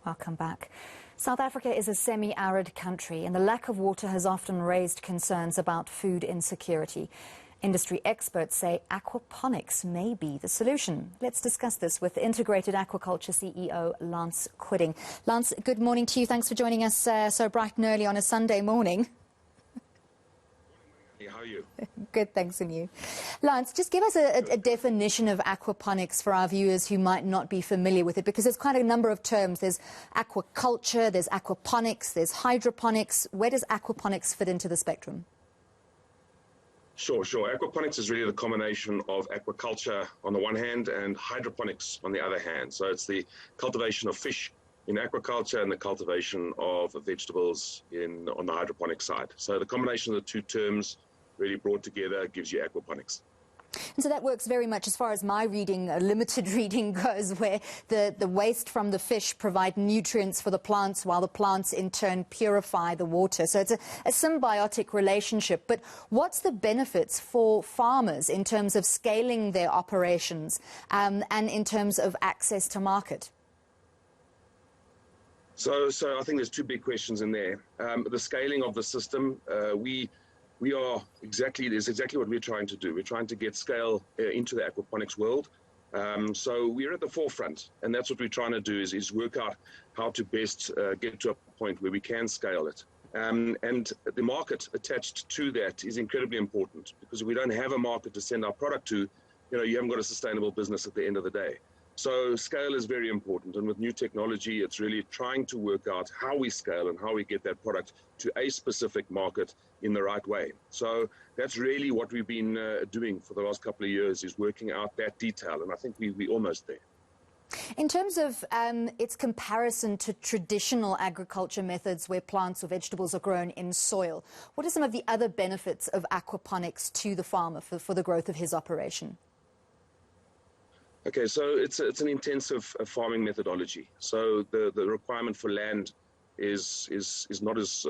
Welcome back. South Africa is a semi-arid country, and the lack of water has often raised concerns about food insecurity. Industry experts say aquaponics may be the solution. Let's discuss this with Integrated Aquaculture CEO Lance Quiding. Lance, good morning to you. Thanks for joining us so bright and early on a Sunday morning. How are you? Good, thanks, and you. Lance, just give us a definition of aquaponics for our viewers who might not be familiar with it, because there's quite a number of terms. There's aquaculture, there's aquaponics, there's hydroponics. Where does aquaponics fit into the spectrum? Sure. Aquaponics is really the combination of aquaculture on the one hand and hydroponics on the other hand. So it's the cultivation of fish in aquaculture and the cultivation of vegetables on the hydroponic side. So the combination of the two terms really brought together gives you aquaponics. And so that works very much, as far as my reading, limited reading goes, where the waste from the fish provide nutrients for the plants, while the plants in turn purify the water. So it's a symbiotic relationship. But what's the benefits for farmers in terms of scaling their operations and in terms of access to market? So I think there's two big questions in there. The scaling of the system, is exactly what we're trying to do. We're trying to get scale into the aquaponics world. So we're at the forefront, and that's what we're trying to do is work out how to best get to a point where we can scale it. And the market attached to that is incredibly important, because if we don't have a market to send our product to, you haven't got a sustainable business at the end of the day. So scale is very important, and with new technology, it's really trying to work out how we scale and how we get that product to a specific market in the right way. So that's really what we've been doing for the last couple of years, is working out that detail, and I think we're almost there. In terms of its comparison to traditional agriculture methods where plants or vegetables are grown in soil, what are some of the other benefits of aquaponics to the farmer for the growth of his operation? Okay, so it's an intensive farming methodology. So the requirement for land is not as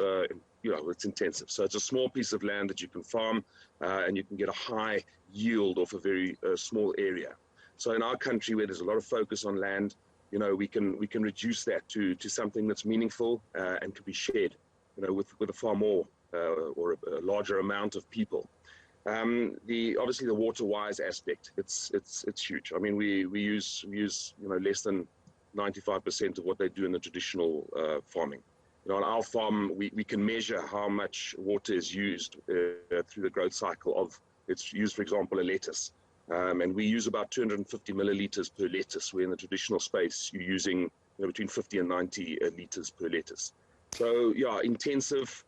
it's intensive. So it's a small piece of land that you can farm, and you can get a high yield off a very small area. So in our country, where there's a lot of focus on land, we can reduce that to something that's meaningful and can be shared, with a far more or a larger amount of people. Obviously the water-wise aspect, it's huge. I mean, we use less than 95% of what they do in the traditional farming. On our farm, we can measure how much water is used through the growth cycle of, it's used, for example, a lettuce. And we use about 250 milliliters per lettuce, where in the traditional space you're using between 50 and 90 liters per lettuce. So yeah, intensive.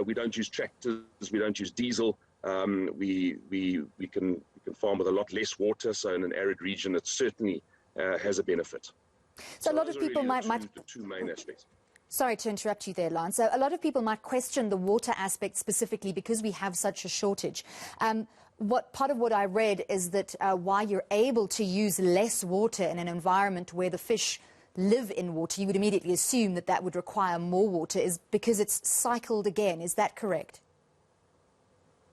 We don't use tractors, we don't use diesel. We can farm with a lot less water, so in an arid region it certainly has a benefit. So a lot of people might the two main aspects. Sorry to interrupt you there, Lance. So a lot of people might question the water aspect specifically because we have such a shortage. Part of what I read is that why you're able to use less water in an environment where the fish live in water, you would immediately assume that would require more water, is because it's cycled again. Is that correct?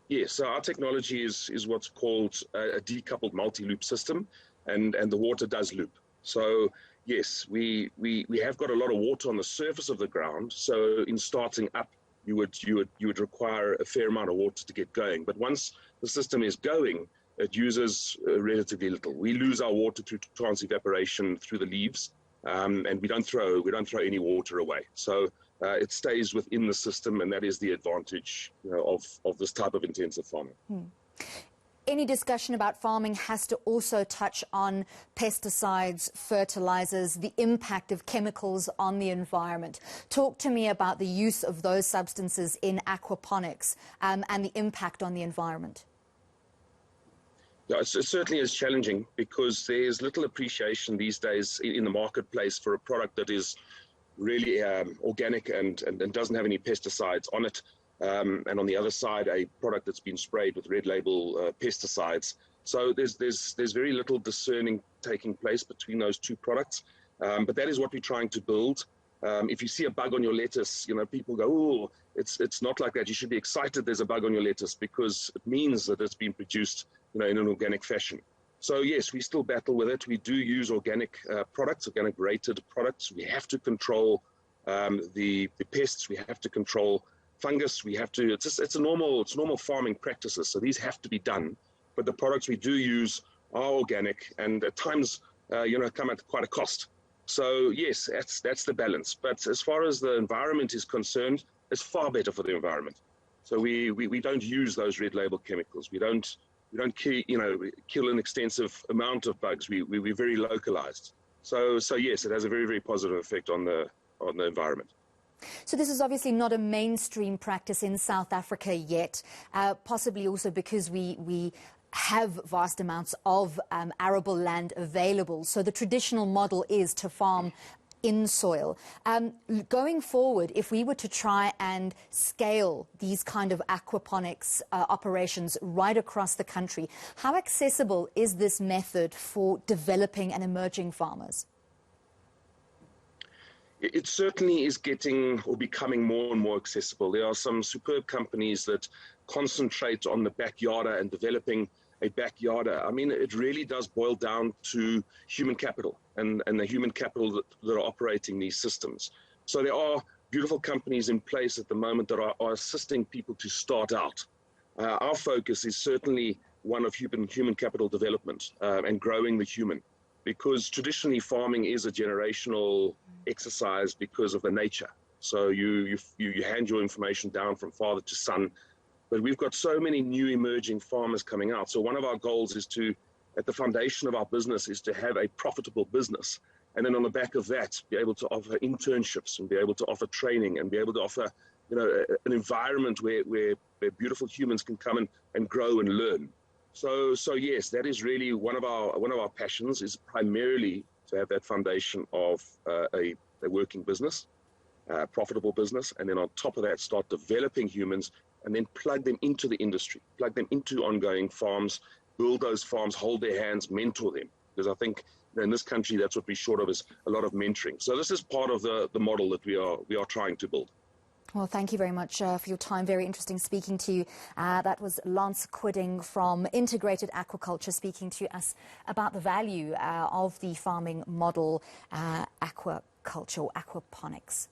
Yes, so our technology is what's called a decoupled multi-loop system, and the water does loop. So yes, we have got a lot of water on the surface of the ground. So in starting up, you would require a fair amount of water to get going. But once the system is going, it uses relatively little. We lose our water through trans-evaporation through the leaves, and we don't throw any water away. So it stays within the system, and that is the advantage of this type of intensive farming. Any discussion about farming has to also touch on pesticides, fertilizers, the impact of chemicals on the environment. Talk to me about the use of those substances in aquaponics and the impact on the environment. Yeah, it certainly is challenging, because there's little appreciation these days in the marketplace for a product that is really organic and doesn't have any pesticides on it. And on the other side, a product that's been sprayed with red label pesticides. So there's very little discerning taking place between those two products. But that is what we're trying to build. If you see a bug on your lettuce, people go, oh, it's not like that. You should be excited there's a bug on your lettuce, because it means that it's been produced in an organic fashion. So yes, we still battle with it. We do use organic products, organic rated products. We have to control the pests. We have to control fungus. We have to. It's normal farming practices. So these have to be done. But the products we do use are organic, and at times, come at quite a cost. So yes, that's the balance. But as far as the environment is concerned, it's far better for the environment. So we don't use those red label chemicals. We don't kill an extensive amount of bugs. We're very localized. So yes, it has a very, very positive effect on the environment. So this is obviously not a mainstream practice in South Africa yet, possibly also because we have vast amounts of arable land available. So the traditional model is to farm in soil. Going forward, if we were to try and scale these kind of aquaponics operations right across the country, how accessible is this method for developing and emerging farmers? It certainly is getting or becoming more and more accessible. There are some superb companies that concentrate on the backyarder and developing a backyarder. I mean, it really does boil down to human capital and the human capital that are operating these systems. So there are beautiful companies in place at the moment that are assisting people to start out. Our focus is certainly one of human capital development and growing the human, because traditionally farming is a generational exercise because of the nature. So you hand your information down from father to son. But we've got so many new emerging farmers coming out. So one of our goals is at the foundation of our business is to have a profitable business. And then on the back of that, be able to offer internships and be able to offer training and be able to offer, an environment where beautiful humans can come and grow and learn. So yes, that is really one of our passions, is primarily to have that foundation of a working business, profitable business, and then on top of that, start developing humans and then plug them into the industry, plug them into ongoing farms, build those farms, hold their hands, mentor them. Because I think in this country, that's what we're short of, is a lot of mentoring. So this is part of the model that we are trying to build. Well, thank you very much for your time. Very interesting speaking to you. That was Lance Quiding from Integrated Aquaculture speaking to us about the value of the farming model, aquaculture, aquaponics.